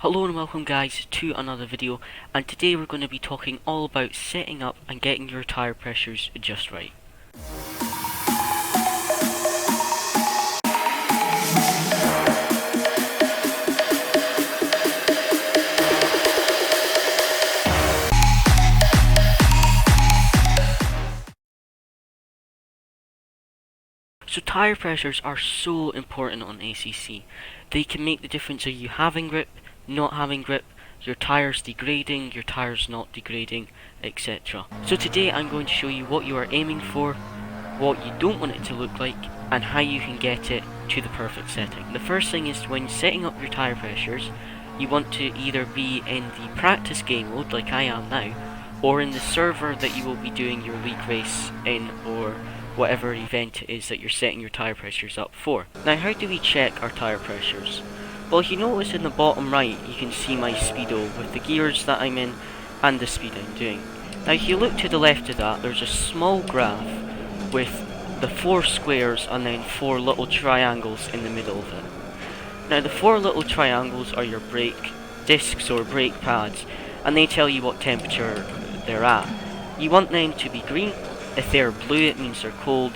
Hello and welcome guys to another video, and today we're going to be talking all about setting up and getting your tire pressures just right. So tire pressures are so important on ACC. They can make the difference of you having grip, not having grip, your tires degrading, your tires not degrading, etc. So today I'm going to show you what you are aiming for, what you don't want it to look like, and how you can get it to the perfect setting. The first thing is, when setting up your tire pressures, you want to either be in the practice game mode like I am now, or in the server that you will be doing your league race in, or whatever event it is that you're setting your tire pressures up for. Now, how do we check our tire pressures? Well, if you notice in the bottom right, you can see my speedo with the gears that I'm in and the speed I'm doing. Now, if you look to the left of that, there's a small graph with the 4 squares and then 4 little triangles in the middle of it. Now, the 4 little triangles are your brake discs or brake pads, and they tell you what temperature they're at. You want them to be green. If they're blue, it means they're cold.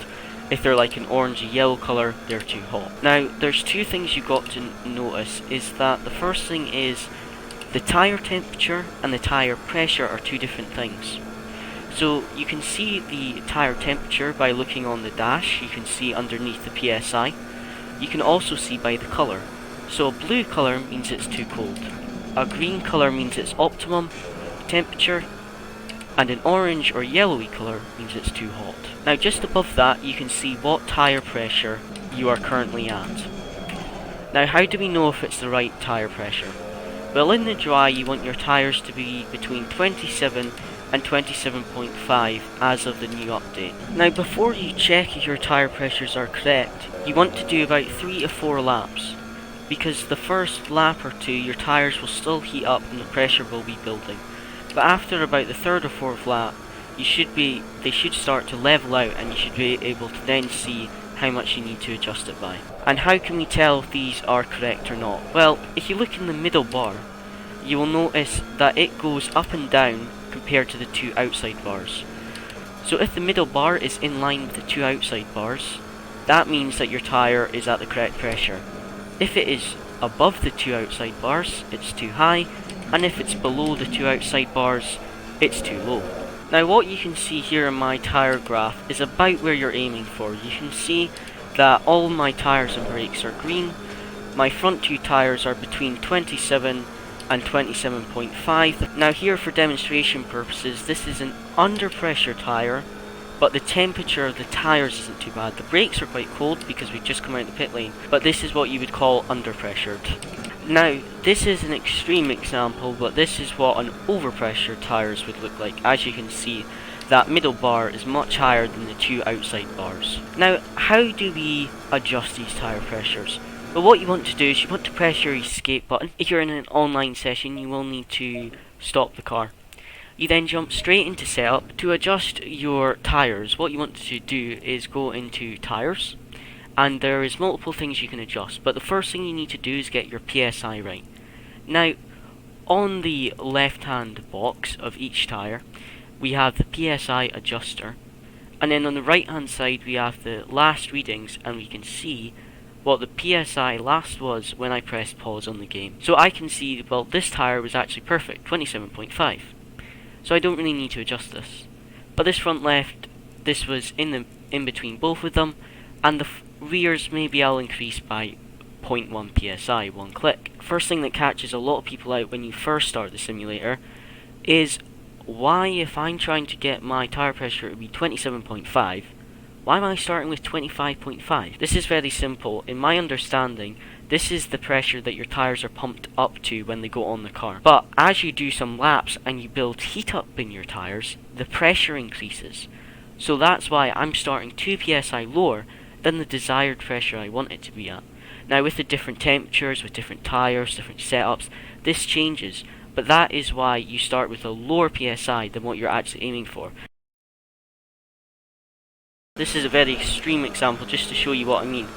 If they're like an orangey yellow colour, they're too hot. Now, there's 2 things you've got to notice. Is that the first thing is the tyre temperature and the tyre pressure are 2 different things. So you can see the tyre temperature by looking on the dash. You can see underneath the PSI. You can also see by the colour. So a blue colour means it's too cold. A green colour means it's optimum temperature. And an orange or yellowy colour means it's too hot. Now, just above that, you can see what tyre pressure you are currently at. Now, how do we know if it's the right tyre pressure? Well, in the dry, you want your tyres to be between 27 and 27.5 as of the new update. Now, before you check if your tyre pressures are correct, you want to do about 3 to 4 laps, because the first lap or 2, your tyres will still heat up and the pressure will be building. But after about the 3rd or 4th lap, they should start to level out, and you should be able to then see how much you need to adjust it by. And how can we tell if these are correct or not? Well, if you look in the middle bar, you will notice that it goes up and down compared to the 2 outside bars. So if the middle bar is in line with the 2 outside bars, that means that your tyre is at the correct pressure. If it is above the 2 outside bars, it's too high, and if it's below the 2 outside bars, it's too low. Now, what you can see here in my tyre graph is about where you're aiming for. You can see that all my tyres and brakes are green. My front 2 tyres are between 27 and 27.5. Now, here for demonstration purposes, this is an under pressure tyre, but the temperature of the tyres isn't too bad. The brakes are quite cold because we've just come out of the pit lane, but this is what you would call under pressured. Now, this is an extreme example, but this is what an overpressure tyres would look like. As you can see, that middle bar is much higher than the 2 outside bars. Now, how do we adjust these tyre pressures? Well, what you want to do is you want to press your escape button. If you're in an online session, you will need to stop the car. You then jump straight into setup. To adjust your tyres, what you want to do is go into tyres, and there is multiple things you can adjust, but the first thing you need to do is get your PSI right. Now, on the left hand box of each tyre, we have the PSI adjuster, and then on the right hand side we have the last readings, and we can see what the PSI last was when I pressed pause on the game. So I can see, well, this tyre was actually perfect, 27.5. So I don't really need to adjust this. But this front left, this was in between both of them, and the rears maybe I'll increase by 0.1 psi, 1 click. First thing that catches a lot of people out when you first start the simulator is, why, if I'm trying to get my tyre pressure to be 27.5, why am I starting with 25.5? This is very simple. In my understanding, this is the pressure that your tyres are pumped up to when they go on the car. But as you do some laps and you build heat up in your tyres, the pressure increases. So that's why I'm starting 2 psi lower than the desired pressure I want it to be at. Now, with the different temperatures, with different tyres, different setups, this changes, but that is why you start with a lower PSI than what you're actually aiming for. This is a very extreme example just to show you what I mean,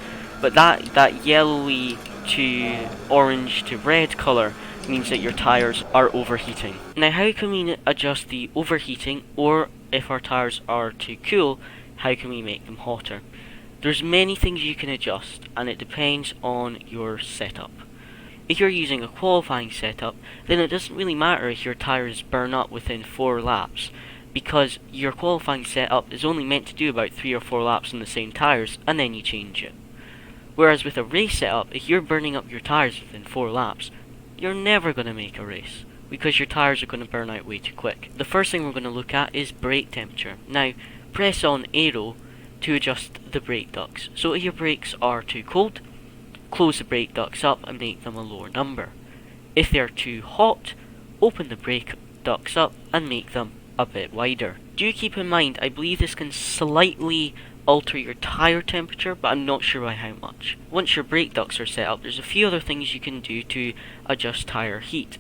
but that yellowy to orange to red colour means that your tyres are overheating. Now, how can we adjust the overheating, or if our tyres are too cool, how can we make them hotter? There's many things you can adjust, and it depends on your setup. If you're using a qualifying setup, then it doesn't really matter if your tyres burn up within 4 laps, because your qualifying setup is only meant to do about 3 or 4 laps on the same tyres, and then you change it. Whereas with a race setup, if you're burning up your tyres within 4 laps, you're never going to make a race, because your tyres are going to burn out way too quick. The first thing we're going to look at is brake temperature. Now, press on arrow to adjust the brake ducts. So if your brakes are too cold, close the brake ducts up and make them a lower number. If they're too hot, open the brake ducts up and make them a bit wider. Do keep in mind, I believe this can slightly alter your tyre temperature, but I'm not sure by how much. Once your brake ducts are set up, there's a few other things you can do to adjust tyre heat.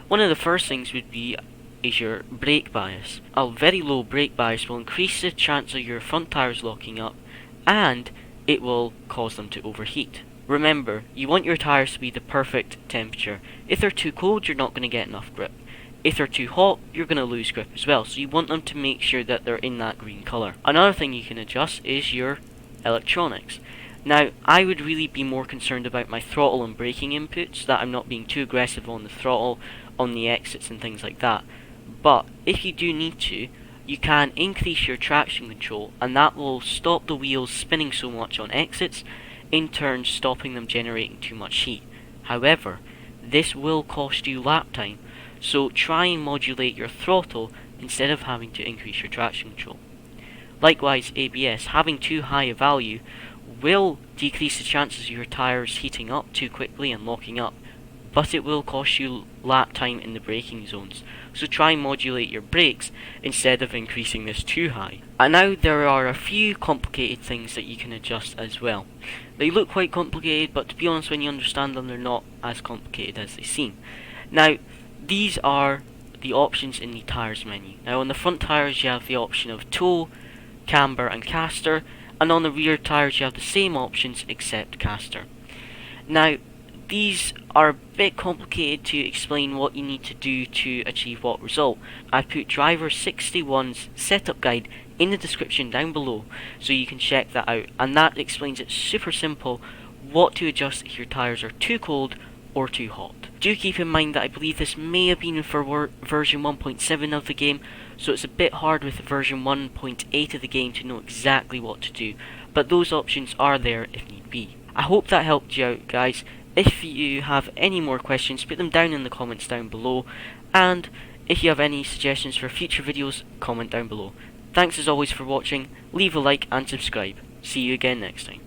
One of the first things would be your brake bias. A very low brake bias will increase the chance of your front tyres locking up, and it will cause them to overheat. Remember, you want your tyres to be the perfect temperature. If they're too cold, you're not going to get enough grip. If they're too hot, you're going to lose grip as well, so you want them to make sure that they're in that green colour. Another thing you can adjust is your electronics. Now, I would really be more concerned about my throttle and braking inputs, that I'm not being too aggressive on the throttle, on the exits and things like that. But if you do need to, you can increase your traction control, and that will stop the wheels spinning so much on exits, in turn stopping them generating too much heat. However, this will cost you lap time, so try and modulate your throttle instead of having to increase your traction control. Likewise, ABS, having too high a value will decrease the chances of your tyres heating up too quickly and locking up, but it will cost you lap time in the braking zones, so try and modulate your brakes instead of increasing this too high. And now there are a few complicated things that you can adjust as well. They look quite complicated, but to be honest, when you understand them, they're not as complicated as they seem. Now, these are the options in the tyres menu. Now, on the front tyres you have the option of toe, camber and caster, and on the rear tyres you have the same options except caster. Now, these are a bit complicated to explain what you need to do to achieve what result. I put Driver 61's setup guide in the description down below, so you can check that out, and that explains it super simple what to adjust if your tyres are too cold or too hot. Do keep in mind that I believe this may have been for version 1.7 of the game, so it's a bit hard with version 1.8 of the game to know exactly what to do, but those options are there if need be. I hope that helped you out, guys. If you have any more questions, put them down in the comments down below, and if you have any suggestions for future videos, comment down below. Thanks as always for watching, leave a like and subscribe. See you again next time.